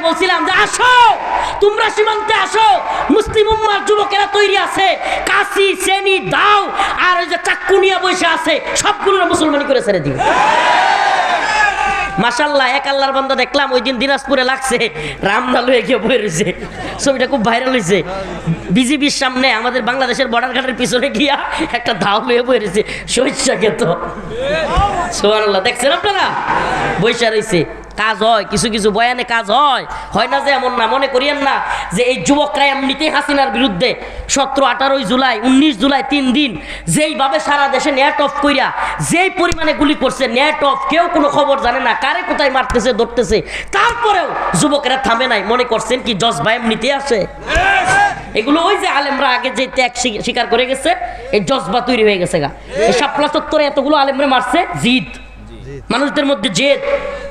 বলছিলাম যে আসো তোমরা সীমান্তে আসো, মুসলিম উম্মার যুবকেরা তৈরি আছে, কাশি চেনি দাও আর ওই যে চাক্কুনিয়া বসে আছে সবগুলো মুসলমানি করে ছেড়ে দিও। মাশাআল্লাহ, এক আল্লাহর বান্দা দেখলাম ওই দিন দিনাজপুরে লাগছে, রামদা লয়ে গিয়ে বয়ে রয়েছে, ছবিটা খুব ভাইরাল হয়েছে। বিজিবির সামনে আমাদের বাংলাদেশের বর্ডার ঘাটের পিছনে গিয়া একটা ধাও লয়ে বয়ে রয়েছে, সরিষা খেত। সুবহানাল্লাহ, দেখছেন আপনারা? বৈশা রয়েছে। কাজ হয়, কিছু কিছু বয়ানে কাজ হয়, হয় না যে এমন না। মনে করিয়েন না যে এই যুবকরা এমনিতেই হাসিনার বিরুদ্ধে 17, 18 জুলাই, 19 জুলাই 3 দিন যেইভাবে সারা দেশে নেট অফ কইরা যেই পরিমাণে গুলি করছে, নেট অফ, কেউ কোনো খবর জানে না কারে কোথায় মারতেছে ধরতেছে, তারপরেও যুবকেরা থামে নাই। মনে করছেন কি জজবা এমনিতে আসে? এগুলো ওই যে আলেমরা আগে যে ত্যাগ স্বীকার করে গেছে, এই জজবা তৈরি হয়ে গেছে গা। এই শাপলা চত্বরে এতগুলো আলেমরে মারছে, জিদ, মানুষদের মধ্যে জেদ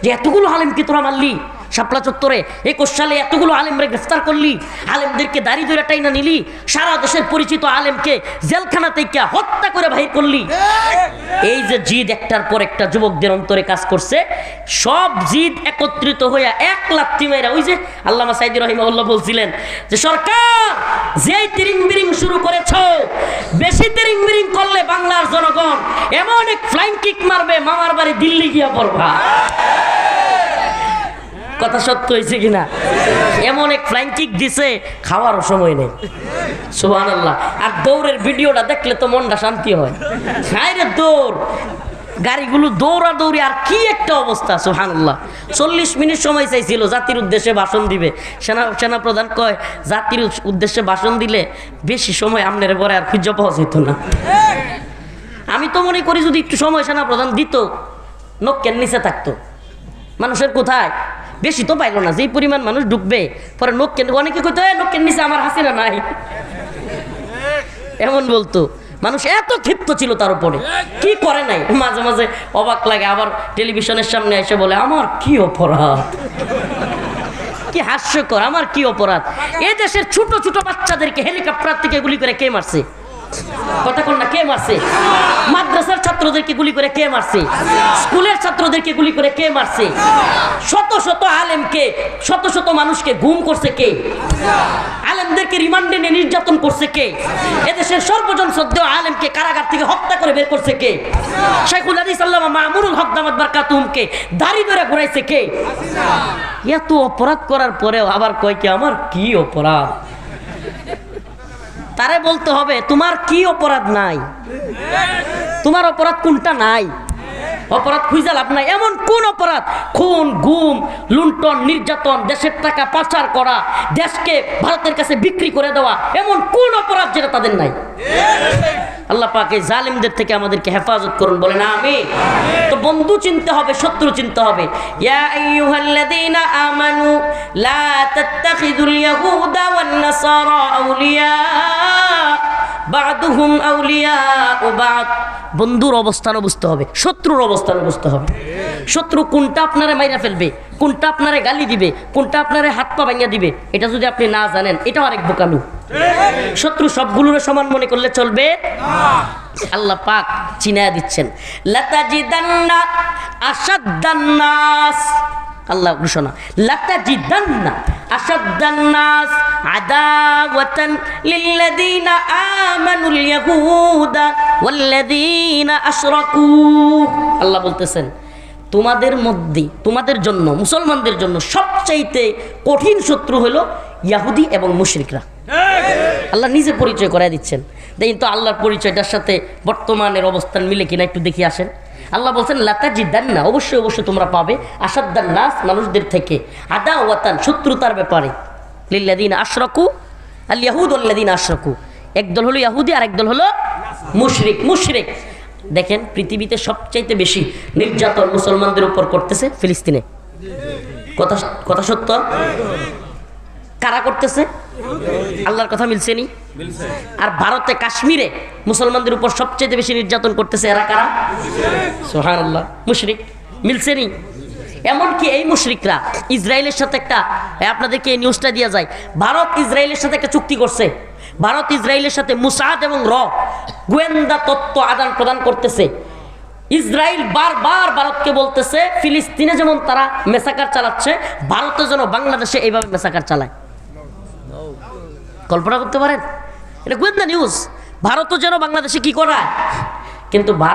যে এতগুলো আলেমকে তোরা মারলি। শাপলা চত্বরে 21 সালে এতগুলো আলেমরে গ্রেফতার করলি, আলেমদেরকে দাড়ি ধরে টাইনা নিলি, সারা দেশের পরিচিত আলেমকে জেলখানা থেকে হত্যা করে বাহির করলি। এই যে জিদ একটার পর একটা যুবকদের অন্তরে কাজ করছে, সব জিদ একত্রিত হইয়া এক লাত্তি মেয়েরা, ওই যে আল্লামা সাইদি রহিমাহুল্লাহ বলছিলেন যে সরকার যেই তিরিং বিরিং শুরু করেছ, বেশি তিরিং বিরিং করলে বাংলার জনগণ এমন এক ফ্লাইং কিক মারবে, মামার বাড়ি দিল্লি গিয়া পড়বা। কথা সত্য হয়েছে কিনা? এমন এক ফ্লাইং কিক দিছে, খাওয়ারও সময় নেই। সুবহানাল্লাহ। আর দৌড়ের ভিডিওটা দেখলে তো মনটা শান্তি হয়। হায়রে দৌড়, গাড়িগুলো দৌড়াদৌড়ি, আর কি একটা অবস্থা। সুবহানাল্লাহ। 40 মিনিট সময় চাইছিল জাতির উদ্দেশ্যে ভাষণ দিবে। সেনাপ্রধান কয় জাতির উদ্দেশ্যে ভাষণ দিলে বেশি সময় আপনার পরে আর খুঁজে পাওয়া যেত না। আমি তো মনে করি যদি একটু সময় সেনাপ্রধান দিত, নক্কের নিচে থাকতো। মানুষের কোথায় বেশি তো পাইল না, যেই পরিমাণ মানুষ ঢুকবে পরে নক্কের, অনেকে কইতো নক্কের নিচে আমার হাসিনা নাই, এমন বলতো। মানুষ এত ক্ষিপ্ত ছিল তার উপরে, কি করে নাই। মাঝে মাঝে অবাক লাগে, আবার টেলিভিশনের সামনে এসে বলে আমার কি অপরাধ, কি হাস্যকর, আমার কি অপরাধ। এ দেশের ছোট ছোট বাচ্চাদেরকে হেলিকপ্টার থেকে গুলি করে কে মারছে? কথা কোন না, কে মারছে? মাদ্রাসার ছাত্রদেরকে গুলি করে কে মারছে? স্কুলের ছাত্রদেরকে গুলি করে কে মারছে? শত শত আলেমকে, শত শত মানুষকে গুম করছে কে? আলেমদেরকে রিমান্ডে নিয়ে নির্যাতন করছে কে? এদেশের সর্বজন শ্রদ্ধেয় আলেমকে কারাগার থেকে হত্যা করে বের করছে কে? শাইখুল হাদিস আল্লামা মামুনুল হক দামাত বারকাতুহুমকে দাড়ি ধরে ঘুরাইছে কে? এত অপরাধ করার পরেও আবার কয় কি আমার কি অপরাধ? তারে বলতে হবে তোমার কি অপরাধ নাই, তোমার অপরাধ কোনটা নাই? অপরাধ খুঁজে লাভ নাই। এমন কোন অপরাধ? খুন, গুম, লুণ্ঠন, নির্যাতন, দেশের টাকা পাচার করা, দেশকে ভারতের কাছে বিক্রি করে দেওয়া, এমন কোন অপরাধ যেটা তাদের নাই? আল্লাহ পাক এই জালিমদের থেকে আমাদেরকে হেফাজত করুন, বলেন আমিন। তো বন্ধু চিনতে হবে, শত্রু চিনতে হবে। ইয়া আইয়ুহাল্লাযীনা আমানু লা তাত্তাখিযুল ইয়াহুদা ওয়ান নাসারা আউলিয়া বা'দুহুম আউলিয়াউ বা'দ। বন্ধুর অবস্থানও বুঝতে হবে, শত্রুর অবস্থানও বুঝতে হবে। শত্রু কোনটা আপনারে মাইরা ফেলবে, কোনটা আপনারে গালি দিবে, কোনটা আপনারে হাত পা ভাঙিয়ে দিবে, এটা যদি আপনি না জানেন, এটাও আরেক বোকামি। শত্রু সবগুলোর সমান মনে করলে চলবে না। আল্লাহ পাক চিনায়া দিচ্ছেন, লাতাজিদান্না আশাদ্দান নাস, আল্লাহ ঘোষণা, লাতাজিদান্না আশাদ্দান নাস আদাওয়াতান লিল্লাযীনা আমানুল ইয়াহুদা ওয়াল্লাযীনা আশরাকু। আল্লাহ বলতেছেন তোমাদের মধ্যে, তোমাদের জন্য, মুসলমানদের জন্য সবচাইতে কঠিন শত্রু হলো ইহুদি এবং মুশরিকরা। আল্লাহ নিজে পরিচয় করায় দিচ্ছেন। দেখেন তো আল্লাহর পরিচয়টার সাথে বর্তমানের অবস্থান মিলে কিনা একটু দেখি আসেন। আল্লাহ বলছেন লাতাজিদান্না, অবশ্যই অবশ্যই তোমরা পাবে, আশাদ্দান নাস, মানুষদের থেকে, আদাওয়াতান, শত্রুতার ব্যাপারে, লিল্লাযীনা আশরাকু, আল ইয়াহুদ ওয়াল্লাযীনা আশরাকু। একদল হলো ইহুদি আর একদল হলো মুশরিক। মুশরিক দেখেন পৃথিবীতে সবচাইতে বেশি নির্যাতন মুসলমানদের উপর করতেছে ফিলিস্তিনে। কথা কথা সত্য? কারা করতেছে? আল্লাহর কথা মিলছে নি? আর ভারতে কাশ্মীরে মুসলমানদের উপর সবচেয়ে বেশি নির্যাতন করতেছে এরা কারা? সুবহানাল্লাহ, মুশরিক। মিলছে নি? এমনকি এই মুশরিকরা ইসরায়েলের সাথে একটা, আপনাদেরকে এই নিউজটা দেওয়া যায়, ভারত ইসরায়েলের সাথে একটা চুক্তি করছে। ভারত ইসরায়েলের সাথে মুসাদ এবং গোয়েন্দা তত্ত্ব আদান প্রদান করতেছে। ইসরায়েল বারবার ভারতকে বলতেছে ফিলিস্তিনে যেমন তারা মেসাকার চালাচ্ছে, ভারতে যেন বাংলাদেশে এইভাবে মেসাকার চালায়। কল্পনা করতে পারেন? এটা গোয়েন্দা নিউজ। ভারতও যেন বাংলাদেশে কি করায়, কিন্তু ভারত